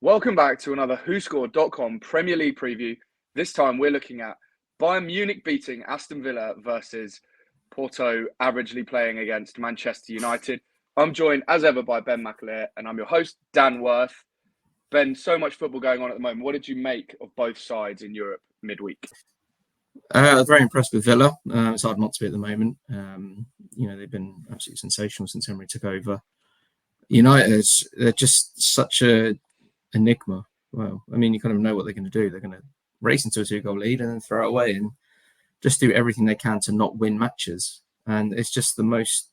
Welcome back to another WhoScored.com Premier League preview. This time we're looking at Bayern Munich beating Aston Villa versus Porto averagely playing against Manchester United. I'm joined as ever by Ben McAleer and I'm your host, Dan Worth. Ben, so much football going on at the moment. What did you make of both sides in Europe midweek? I was very impressed with Villa. It's hard not to be at the moment. They've been absolutely sensational since Emery took over. United, they're just such a enigma. Well, I mean, you kind of know what they're going to do. They're going to race into a 2-goal lead and then throw it away and just do everything they can to not win matches. And it's just the most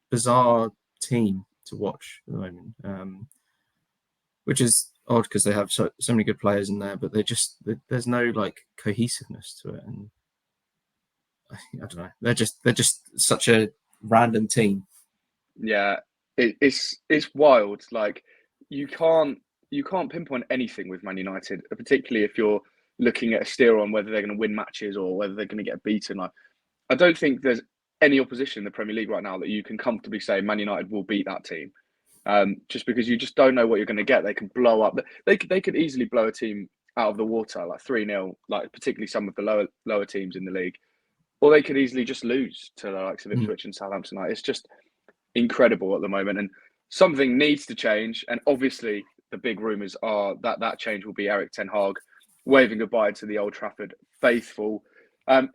bizarre team to watch at the moment, which is odd because they have so many good players in there, but there's no like cohesiveness to it. And I don't know. They're just such a random team. Yeah, it's wild. Like you can't pinpoint anything with Man United, particularly if you're looking at a steer on whether they're going to win matches or whether they're going to get beaten. Like, I don't think there's any opposition in the Premier League right now that you can comfortably say Man United will beat that team. Just because you just don't know what you're going to get. They can blow up. They could easily blow a team out of the water, like 3-0, like particularly some of the lower teams in the league. Or they could easily just lose to the likes of Ipswich and Southampton. Like, it's just incredible at the moment. And something needs to change. And obviously, the big rumours are that change will be Erik Ten Hag waving goodbye to the Old Trafford faithful.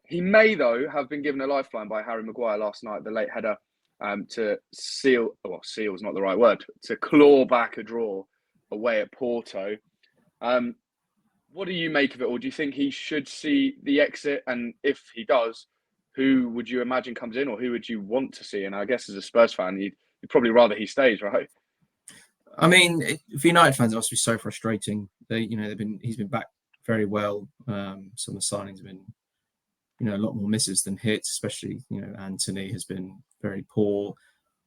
He may, though, have been given a lifeline by Harry Maguire last night, the late header, to seal is not the right word, to claw back a draw away at Porto. What do you make of it all? Do you think he should see the exit? And if he does, who would you imagine comes in or who would you want to see? And I guess as a Spurs fan, you'd probably rather he stays, right? I mean, for United fans, it must be so frustrating. He's been back very well. Some of the signings have been, a lot more misses than hits, especially, Anthony has been very poor.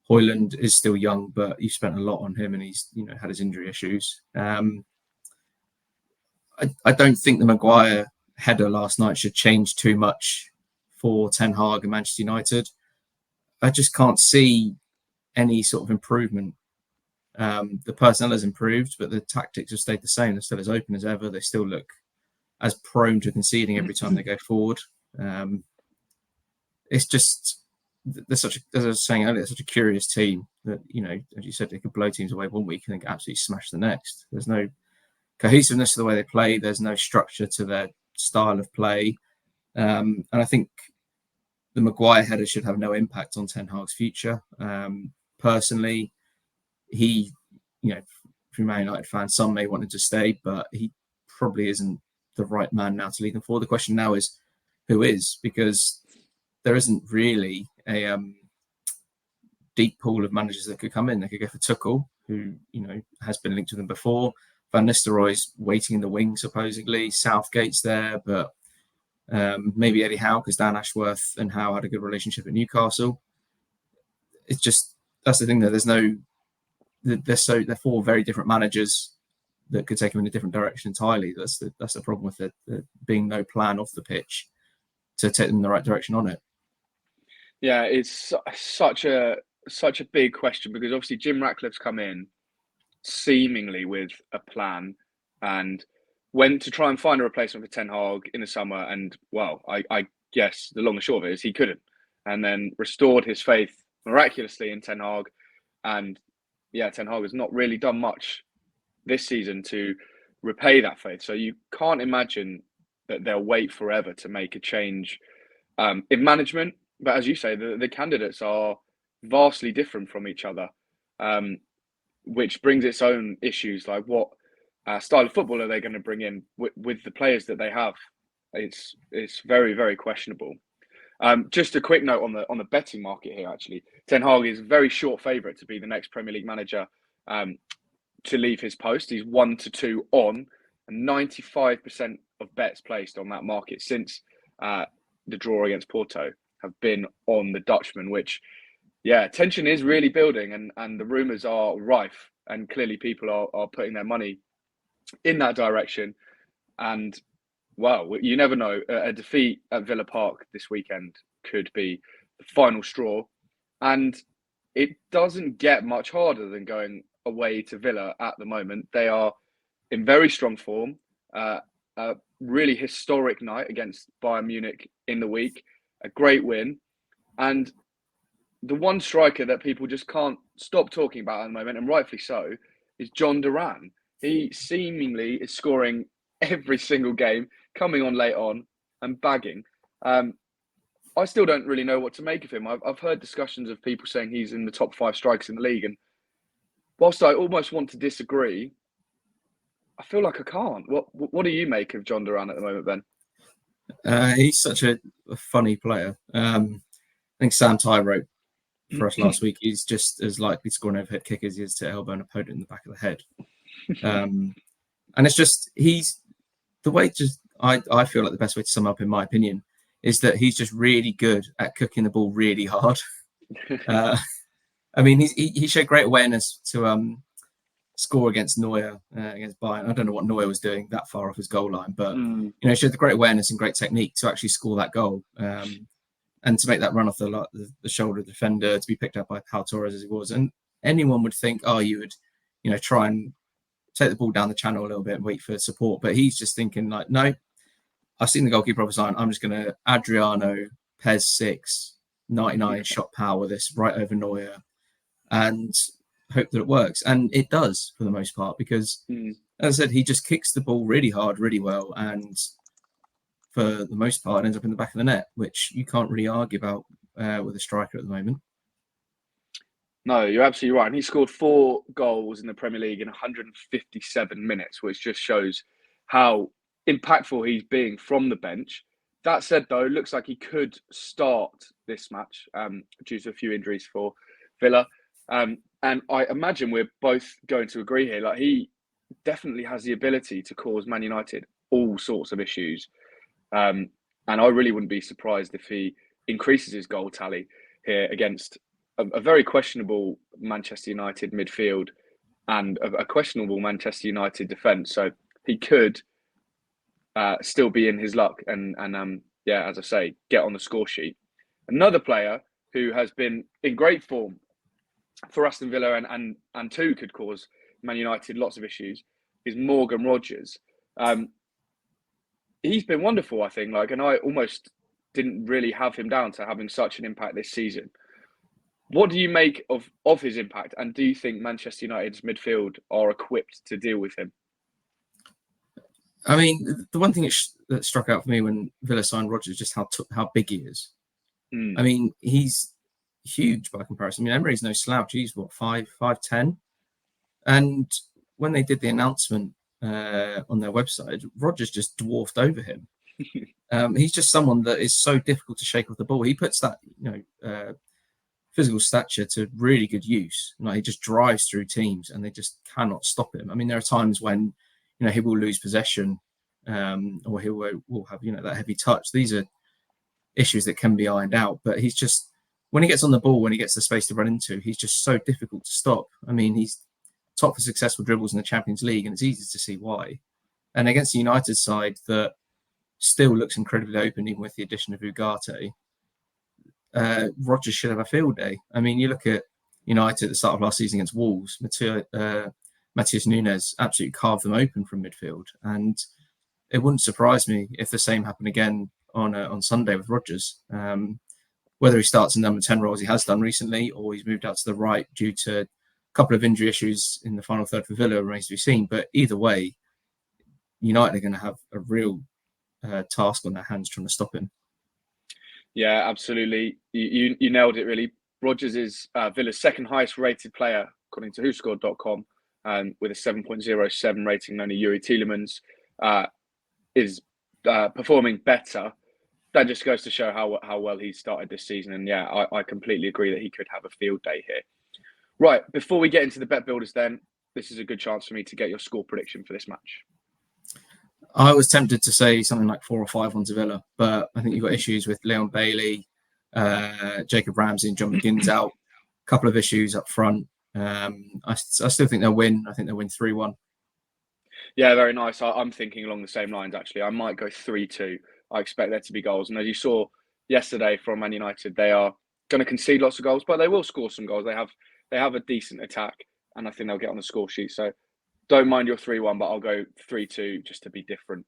Højlund is still young, but you've spent a lot on him and he's, had his injury issues. I don't think the Maguire header last night should change too much for Ten Hag and Manchester United. I just can't see any sort of improvement. The personnel has improved, but the tactics have stayed the same. They're still as open as ever. They still look as prone to conceding every time they go forward. It's just, as I was saying earlier, such a curious team that, as you said, they could blow teams away one week and then get absolutely smashed the next. There's no cohesiveness to the way they play. There's no structure to their style of play. And I think the Maguire header should have no impact on Ten Hag's future. Personally, he, from Man United fans, some may want him to stay, but he probably isn't the right man now to lead them forward. The question now is, who is? Because there isn't really a deep pool of managers that could come in. They could go for Tuchel, who, has been linked to them before. Van Nistelrooy's waiting in the wing, supposedly. Southgate's there, but maybe Eddie Howe, because Dan Ashworth and Howe had a good relationship at Newcastle. It's just, that's the thing there. They're four very different managers that could take them in a different direction entirely. That's the problem with it, there being no plan off the pitch to take them in the right direction on it. Yeah, it's such a big question because obviously Jim Ratcliffe's come in seemingly with a plan and went to try and find a replacement for Ten Hag in the summer. And well, I guess the long and short of it is he couldn't, and then restored his faith miraculously in Ten Hag. And yeah, Ten Hag has not really done much this season to repay that faith. So you can't imagine that they'll wait forever to make a change in management. But as you say, the candidates are vastly different from each other, which brings its own issues, like what style of football are they going to bring in with the players that they have? It's very, very questionable. Just a quick note on the betting market here, actually. Ten Hag is a very short favourite to be the next Premier League manager to leave his post. He's 1-2 on, and 95% of bets placed on that market since the draw against Porto have been on the Dutchman, which, yeah, tension is really building and the rumours are rife. And clearly people are putting their money in that direction. And, well, you never know. A defeat at Villa Park this weekend could be the final straw. And it doesn't get much harder than going away to Villa at the moment. They are in very strong form. A really historic night against Bayern Munich in the week. A great win. And the one striker that people just can't stop talking about at the moment, and rightfully so, is Jhon Duran. He seemingly is scoring every single game, coming on late on and bagging. I still don't really know what to make of him. I've heard discussions of people saying he's in the top 5 strikers in the league. And whilst I almost want to disagree, I feel like I can't. What do you make of Jhon Duran at the moment, Ben? He's such a funny player. I think Sam Ty wrote for us last week, he's just as likely to score an overhead kick as he is to elbow an opponent in the back of the head. And it's just, he's the way just, I feel like the best way to sum up, in my opinion, is that he's just really good at cooking the ball really hard. I mean, he showed great awareness to score against Neuer, against Bayern. I don't know what Neuer was doing that far off his goal line, but you know, he showed the great awareness and great technique to actually score that goal. And to make that run off the shoulder of the defender, to be picked up by Pau Torres as he was. And anyone would think, oh, you would, you know, try and take the ball down the channel a little bit and wait for support. But he's just thinking like, no, I've seen the goalkeeper off his line. I'm just going to Adriano, Pez 6, 99 shot power this right over Neuer and hope that it works. And it does for the most part, because as I said, he just kicks the ball really hard, really well. And for the most part, ends up in the back of the net, which you can't really argue about with a striker at the moment. No, you're absolutely right. And he scored 4 goals in the Premier League in 157 minutes, which just shows how impactful he's being from the bench. That said, though, it looks like he could start this match due to a few injuries for Villa. And I imagine we're both going to agree here. Like, he definitely has the ability to cause Man United all sorts of issues. And I really wouldn't be surprised if he increases his goal tally here against a very questionable Manchester United midfield and a questionable Manchester United defence. So he could still be in his luck and as I say, get on the score sheet. Another player who has been in great form for Aston Villa and too could cause Man United lots of issues is Morgan Rogers. He's been wonderful, I think. And I almost didn't really have him down to having such an impact this season. What do you make of his impact? And do you think Manchester United's midfield are equipped to deal with him? I mean, the one thing that struck out for me when Villa signed Rogers is just how big he is. I mean, he's huge by comparison. I mean, Emery's no slouch. He's, 5'10"? And when they did the announcement on their website, Rogers just dwarfed over him. He's just someone that is so difficult to shake off the ball. He puts that, physical stature to really good use. He just drives through teams and they just cannot stop him. I mean, there are times when, he will lose possession or he will have, that heavy touch. These are issues that can be ironed out, but he's just, when he gets on the ball, when he gets the space to run into, he's just so difficult to stop. I mean, he's top for successful dribbles in the Champions League, and it's easy to see why. And against the United side that still looks incredibly open, even with the addition of Ugarte, Rogers should have a field day. I mean, you look at United at the start of last season against Wolves, Matheus Nunes absolutely carved them open from midfield. And it wouldn't surprise me if the same happened again on Sunday with Rogers. Whether he starts in number 10 role as he has done recently, or he's moved out to the right due to a couple of injury issues in the final third for Villa, remains to be seen. But either way, United are going to have a real task on their hands trying to stop him. Yeah, absolutely. You nailed it, really. Rogers is Villa's second highest rated player, according to WhoScored.com, with a 7.07 rating. Only Yuri Tielemans is performing better. That just goes to show how well he started this season. And yeah, I completely agree that he could have a field day here. Right, before we get into the bet builders then, this is a good chance for me to get your score prediction for this match. I was tempted to say something like 4 or 5 on Villa, but I think you've got issues with Leon Bailey, Jacob Ramsey and John McGinn's out. A couple of issues up front. I still think they'll win. I think they'll win 3-1. Yeah, very nice. I'm thinking along the same lines, actually. I might go 3-2. I expect there to be goals. And as you saw yesterday from Man United, they are going to concede lots of goals, but they will score some goals. They have a decent attack. and I think they'll get on the score sheet. So don't mind your 3-1, but I'll go 3-2 just to be different.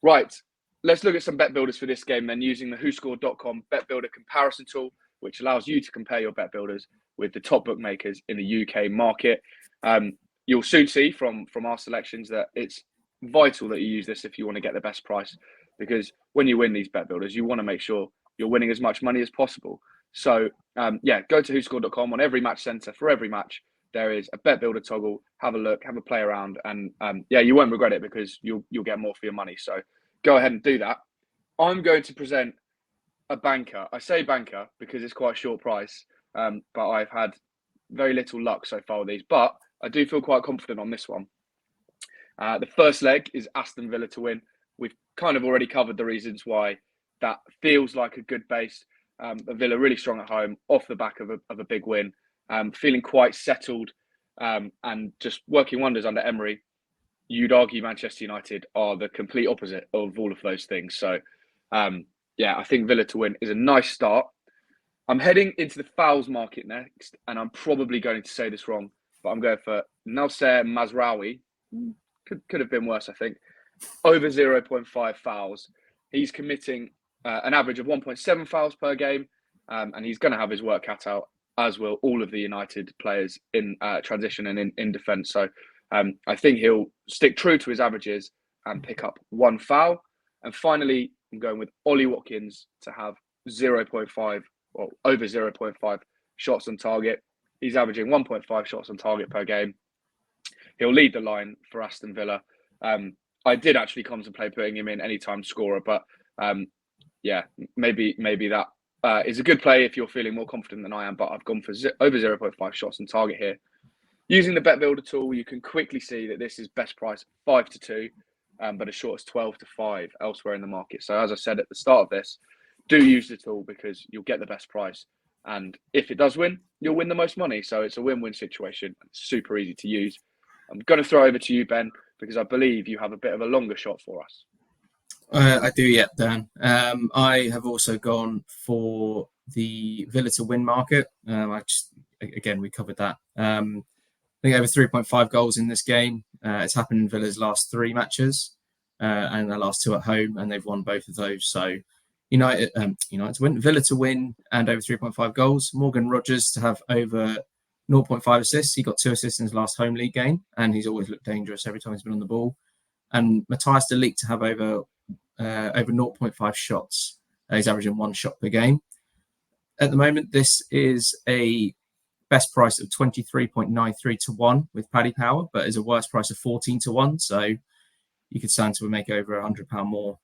Right, let's look at some bet builders for this game then, using the WhoScored.com bet builder comparison tool, which allows you to compare your bet builders with the top bookmakers in the UK market. You'll soon see from our selections that it's vital that you use this if you want to get the best price, because when you win these bet builders, you want to make sure you're winning as much money as possible. So go to WhoScored.com. On every match center for every match, there is a bet builder toggle. Have a look, have a play around, and you won't regret it because you'll get more for your money. So go ahead and do that. I'm going to present a banker. I say banker because it's quite a short price, but I've had very little luck so far with these. But I do feel quite confident on this one. The first leg is Aston Villa to win. We've kind of already covered the reasons why that feels like a good base. Villa really strong at home, off the back of a big win, feeling quite settled, and just working wonders under Emery. You'd argue Manchester United are the complete opposite of all of those things. So, I think Villa to win is a nice start. I'm heading into the fouls market next, and I'm probably going to say this wrong, but I'm going for Nasser Mazraoui. Could have been worse, I think. Over 0.5 fouls. He's committing an average of 1.7 fouls per game, and he's going to have his work cut out, as will all of the United players in transition and in defence. So I think he'll stick true to his averages and pick up 1 foul. And finally, I'm going with Ollie Watkins to have 0.5 or over 0.5 shots on target. He's averaging 1.5 shots on target per game. He'll lead the line for Aston Villa. I did actually contemplate putting him in anytime scorer, but maybe that is a good play if you're feeling more confident than I am. But I've gone for over 0.5 shots on target here. Using the bet builder tool, you can quickly see that this is best price 5-2, but as short as 12-5 elsewhere in the market. So as I said at the start of this, do use the tool because you'll get the best price. And if it does win, you'll win the most money. So it's a win-win situation. It's super easy to use. I'm going to throw over to you, Ben, because I believe you have a bit of a longer shot for us. I do, yeah, Dan. I have also gone for the Villa to win market. We covered that. I think over 3.5 goals in this game. It's happened in Villa's last 3 matches, and their last 2 at home, and they've won both of those. So United to win, Villa to win, and over 3.5 goals. Morgan Rogers to have over 0.5 assists. He got 2 assists in his last home league game, and he's always looked dangerous every time he's been on the ball. And Matthias de Ligt to have over 0.5 shots. He's averaging 1 shot per game. At the moment, this is a best price of 23.93 to 1 with Paddy Power, but is a worse price of 14 to 1. So you could stand to make over £100 more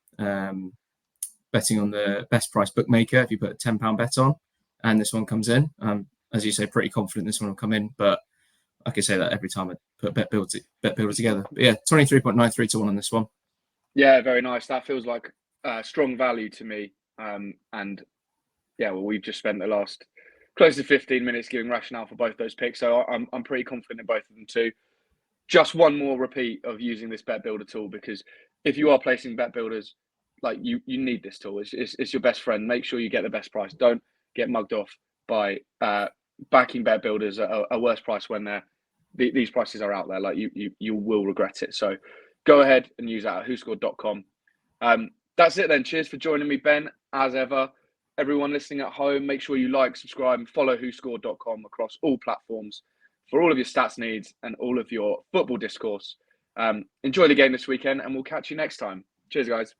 betting on the best price bookmaker if you put a £10 bet on, and this one comes in. As you say, pretty confident this one will come in, but I can say that every time I put bet builder together. But yeah, 23.93 to 1 on this one. Yeah, very nice. That feels like strong value to me. We've just spent the last close to 15 minutes giving rationale for both those picks, so I'm pretty confident in both of them too. Just one more repeat of using this bet builder tool, because if you are placing bet builders, like you need this tool. It's your best friend. Make sure you get the best price. Don't get mugged off by backing bet builders at a worse price when these prices are out there. Like you will regret it. So go ahead and use that at WhoScored.com. That's it then. Cheers for joining me, Ben. As ever, everyone listening at home, make sure you like, subscribe, and follow WhoScored.com across all platforms for all of your stats needs and all of your football discourse. Enjoy the game this weekend, and we'll catch you next time. Cheers, guys.